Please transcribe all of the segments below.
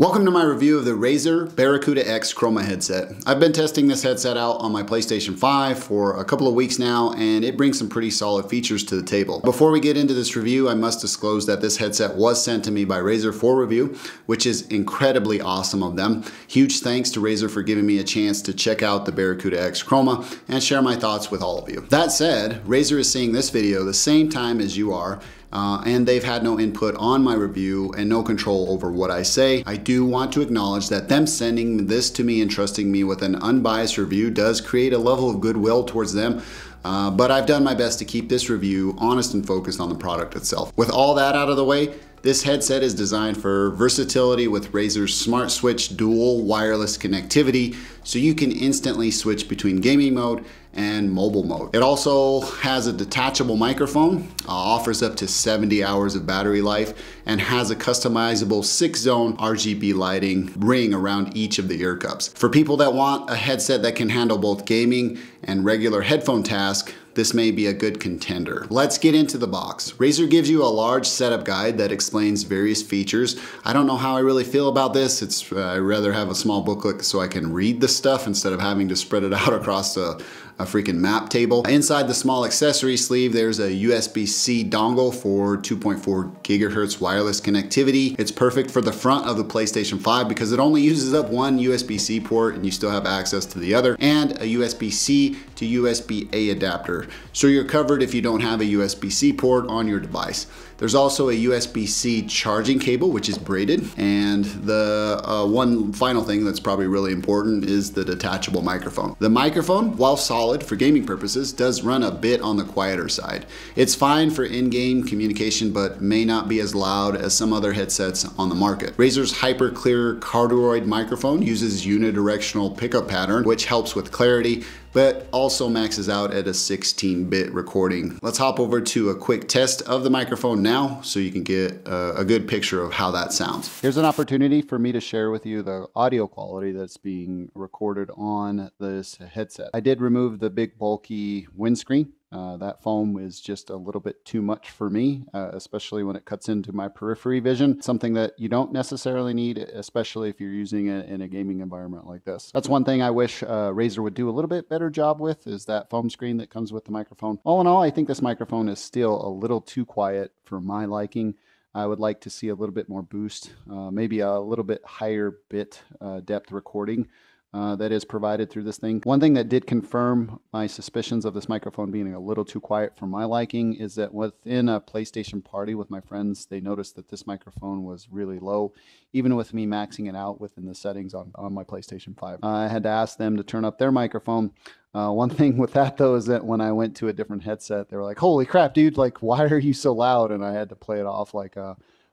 Welcome to my review of the Razer Barracuda X Chroma headset. I've been testing this headset out on my PlayStation 5 for a couple of weeks now, and it brings some pretty solid features to the table. Before we get into this review, I must disclose that this headset was sent to me by Razer for review, which is incredibly awesome of them. Huge thanks to Razer for giving me a chance to check out the Barracuda X Chroma and share my thoughts with all of you. That said, Razer is seeing this video the same time as you are, and they've had no input on my review and no control over what I say. I do want to acknowledge that them sending this to me and trusting me with an unbiased review does create a level of goodwill towards them. But I've done my best to keep this review honest and focused on the product itself. With all that out of the way, this headset is designed for versatility with Razer's Smart Switch dual wireless connectivity, so you can instantly switch between gaming mode and mobile mode. It also has a detachable microphone, offers up to 70 hours of battery life, and has a customizable 6-zone RGB lighting ring around each of the ear cups. For people that want a headset that can handle both gaming and regular headphone tasks, this may be a good contender. Let's get into the box. Razer gives you a large setup guide that explains various features. I don't know how I really feel about this. I'd rather have a small booklet so I can read the stuff instead of having to spread it out across a freaking map table. Inside the small accessory sleeve, there's a USB-C dongle for 2.4 gigahertz wireless connectivity. It's perfect for the front of the PlayStation 5 because it only uses up one USB-C port and you still have access to the other, and a USB-C to USB-A adapter. So you're covered if you don't have a USB-C port on your device. There's also a USB-C charging cable, which is braided. And the one final thing that's probably really important is the detachable microphone. The microphone, while solid for gaming purposes, does run a bit on the quieter side. It's fine for in-game communication, but may not be as loud as some other headsets on the market. Razer's hyper clear cardioid microphone uses unidirectional pickup pattern, which helps with clarity, but also maxes out at a 16-bit recording. Let's hop over to a quick test of the microphone now so you can get a good picture of how that sounds. Here's an opportunity for me to share with you the audio quality that's being recorded on this headset. I did remove the big bulky windscreen. That foam is just a little bit too much for me, especially when it cuts into my periphery vision. Something that you don't necessarily need, especially if you're using it in a gaming environment like this. That's one thing I wish Razer would do a little bit better job with, is that foam screen that comes with the microphone. All in all, I think this microphone is still a little too quiet for my liking. I would like to see a little bit more boost, maybe a little bit higher bit depth recording that is provided through this thing. One thing that did confirm my suspicions of this microphone being a little too quiet for my liking is that within a PlayStation party with my friends, they noticed that this microphone was really low, even with me maxing it out within the settings on my PlayStation 5. I had to ask them to turn up their microphone. One thing with that though is that when I went to a different headset, they were like, "Holy crap, dude, like, why are you so loud?" And I had to play it off like,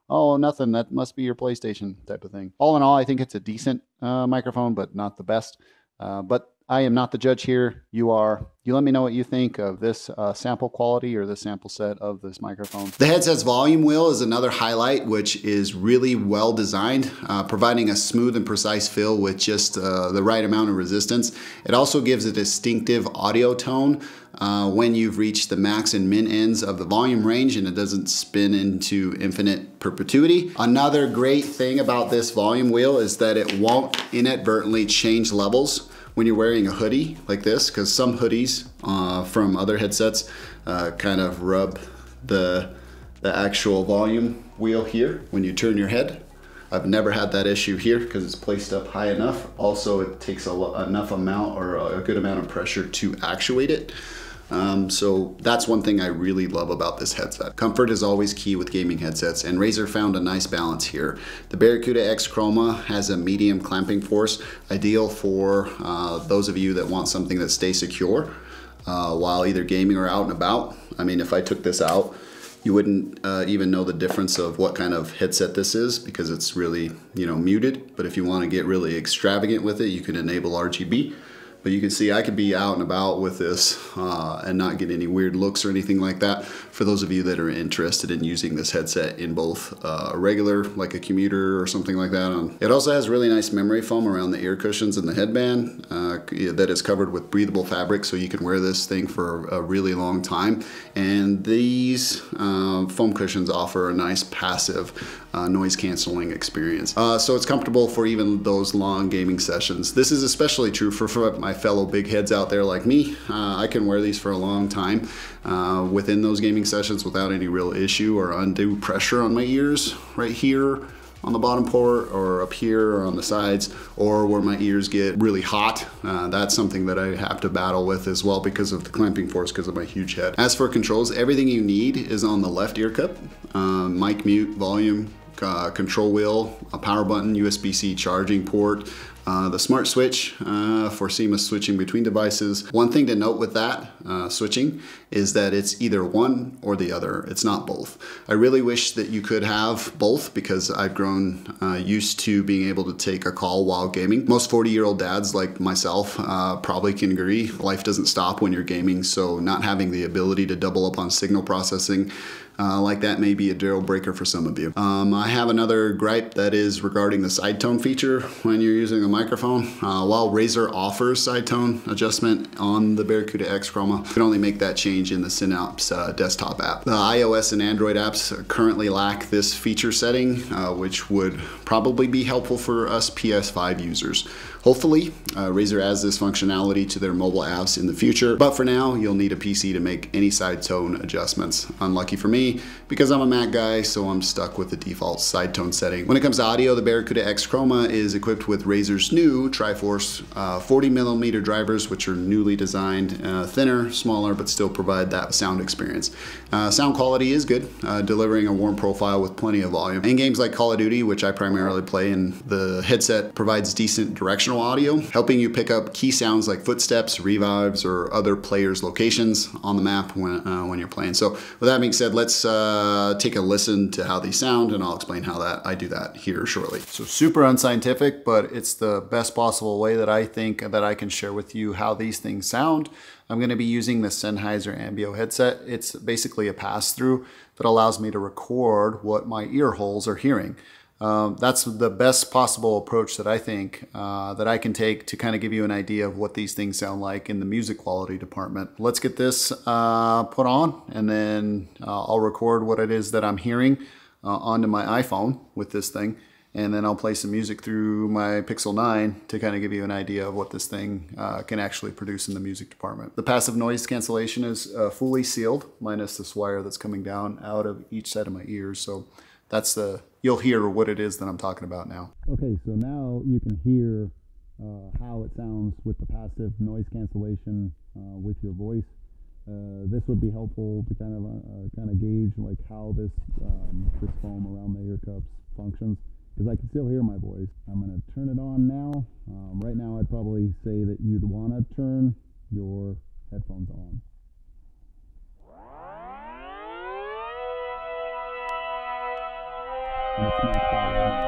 "Oh, nothing, that must be your PlayStation," type of thing. All in all, I think it's a decent microphone, but not the best. But I am not the judge here. You are. You let me know what you think of this sample quality or the sample set of this microphone. The headset's volume wheel is another highlight, which is really well designed, providing a smooth and precise feel with just the right amount of resistance. It also gives a distinctive audio tone when you've reached the max and min ends of the volume range, and it doesn't spin into infinite perpetuity. Another great thing about this volume wheel is that it won't inadvertently change levels when you're wearing a hoodie like this, because some hoodies from other headsets kind of rub the actual volume wheel here when you turn your head. I've never had that issue here because it's placed up high enough. Also, it takes enough amount or a good amount of pressure to actuate it. So that's one thing I really love about this headset. Comfort is always key with gaming headsets, and Razer found a nice balance here. The Barracuda X Chroma has a medium clamping force, ideal for those of you that want something that stays secure while either gaming or out and about. I mean, if I took this out, you wouldn't even know the difference of what kind of headset this is because it's really, muted. But if you want to get really extravagant with it, you can enable RGB. But you can see I could be out and about with this and not get any weird looks or anything like that. For those of you that are interested in using this headset in both a regular, like a commuter or something like that. It also has really nice memory foam around the ear cushions and the headband that is covered with breathable fabric, so you can wear this thing for a really long time. And these foam cushions offer a nice passive noise canceling experience. So it's comfortable for even those long gaming sessions. This is especially true for my fellow big heads out there like me. I can wear these for a long time within those gaming sessions without any real issue or undue pressure on my ears right here on the bottom port or up here or on the sides, or where my ears get really hot. That's something that I have to battle with as well because of the clamping force because of my huge head. As for controls, everything you need is on the left ear cup. Mic, mute, volume, control wheel, a power button, USB-C charging port, the smart switch for seamless switching between devices. One thing to note with that switching is that it's either one or the other. It's not both. I really wish that you could have both because I've grown used to being able to take a call while gaming. Most 40-year-old dads like myself probably can agree. Life doesn't stop when you're gaming, so not having the ability to double up on signal processing like that may be a deal breaker for some of you. I have another gripe that is regarding the side tone feature when you're using a microphone. While Razer offers side tone adjustment on the Barracuda X Chroma, you can only make that change in the Synapse desktop app. The iOS and Android apps currently lack this feature setting, which would probably be helpful for us PS5 users. Hopefully, Razer adds this functionality to their mobile apps in the future, but for now, you'll need a PC to make any side tone adjustments. Unlucky for me, because I'm a Mac guy, so I'm stuck with the default side tone setting. When it comes to audio, the Barracuda X Chroma is equipped with Razer's new Triforce 40mm drivers, which are newly designed, thinner, smaller, but still provide that sound experience. Sound quality is good, delivering a warm profile with plenty of volume. In games like Call of Duty, which I primarily play, and the headset provides decent directional audio, helping you pick up key sounds like footsteps, revives, or other players' locations on the map when you're playing. So with that being said, let's take a listen to how these sound, and I'll explain how I do that here shortly. So super unscientific, but it's the best possible way that I think that I can share with you how these things sound. I'm going to be using the Sennheiser Ambio headset. It's basically a pass-through that allows me to record what my ear holes are hearing. That's the best possible approach that I think that I can take to kind of give you an idea of what these things sound like in the music quality department. Let's get this put on, and then I'll record what it is that I'm hearing onto my iPhone with this thing, and then I'll play some music through my Pixel 9 to kind of give you an idea of what this thing can actually produce in the music department. The passive noise cancellation is fully sealed, minus this wire that's coming down out of each side of my ears. So that's you'll hear what it is that I'm talking about now. Okay, so now you can hear how it sounds with the passive noise cancellation with your voice. This would be helpful to kind of gauge like how this foam around the ear cups functions, because I can still hear my voice. I'm going to turn it on now. Right now I'd probably say that you'd want to turn your headphones on. And it's maxed out right now.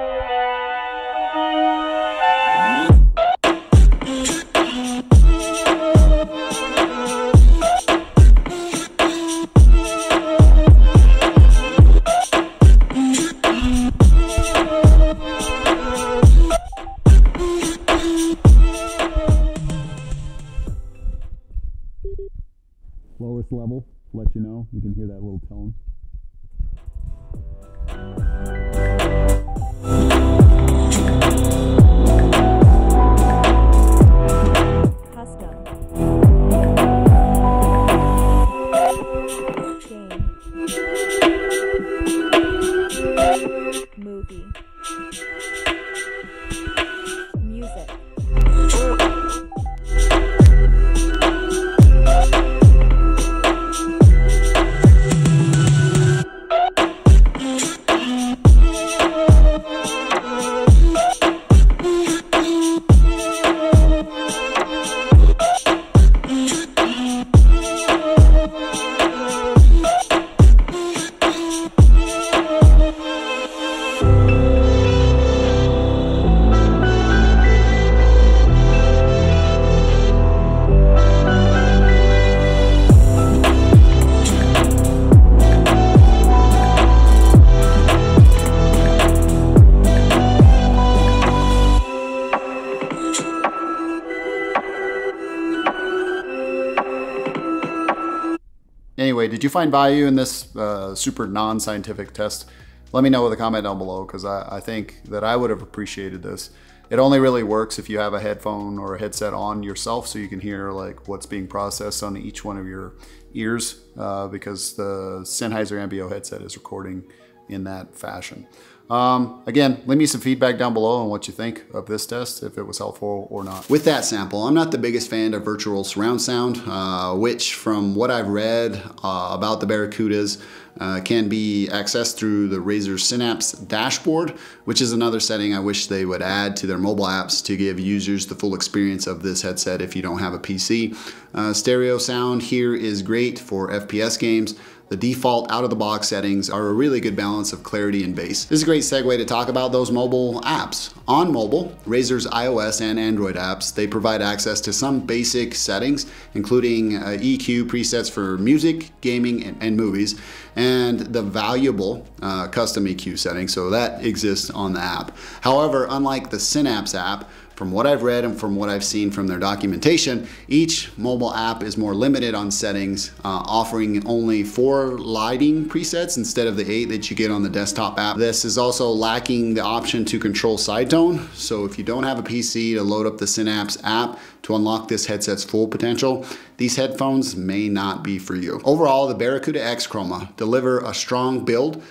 Lowest level, let you know, you can hear that little tone. Custom. Game. Movie. Music. anyway, did you find value in this super non-scientific test? Let me know with a comment down below, because I think that I would have appreciated this. It only really works if you have a headphone or a headset on yourself, so you can hear like what's being processed on each one of your ears, because the Sennheiser MBO headset is recording in that fashion. Again, leave me some feedback down below on what you think of this test, if it was helpful or not. With that sample, I'm not the biggest fan of virtual surround sound, which from what I've read about the Barracudas, can be accessed through the Razer Synapse dashboard, which is another setting I wish they would add to their mobile apps to give users the full experience of this headset if you don't have a PC. Stereo sound here is great for FPS games. The default out-of-the-box settings are a really good balance of clarity and bass. This is a great segue to talk about those mobile apps. On mobile, Razer's iOS and Android apps, they provide access to some basic settings, including EQ presets for music, gaming, and movies, and the valuable custom EQ setting, so that exists on the app. However, unlike the Synapse app, from what I've read and from what I've seen from their documentation, each mobile app is more limited on settings, offering only 4 lighting presets instead of the 8 that you get on the desktop app. This is also lacking the option to control side tone, so if you don't have a PC to load up the Synapse app to unlock this headset's full potential, these headphones may not be for you. Overall, the Barracuda X Chroma deliver a strong build,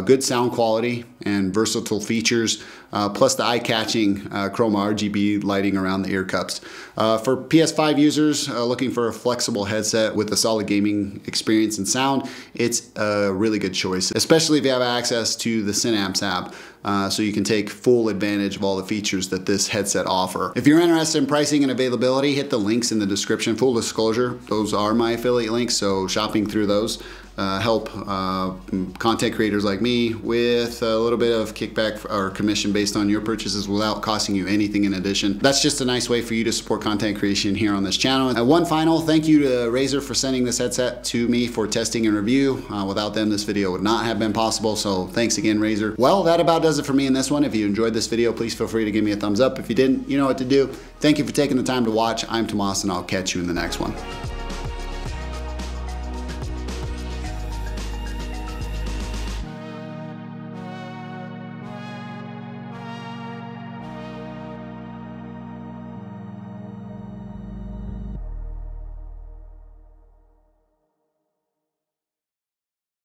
good sound quality, and versatile features, plus the eye-catching Chroma RGB lighting around the ear cups. For PS5 users looking for a flexible headset with a solid gaming experience and sound, it's a really good choice, especially if you have access to the Synapse app, so you can take full advantage of all the features that this headset offer. If you're interested in pricing and availability, hit the links in the description. Full disclosure, those are my affiliate links, so shopping through those help content creators like me with a little bit of kickback or commission based on your purchases without costing you anything in addition. That's just a nice way for you to support content creation here on this channel. And one final thank you to Razer for sending this headset to me for testing and review. Without them, this video would not have been possible, so thanks again, Razer. Well, that about does it for me in this one. If you enjoyed this video, please feel free to give me a thumbs up. If you didn't, you know what to do. Thank you for taking the time to watch. I'm Tomas, and I'll catch you in the next one.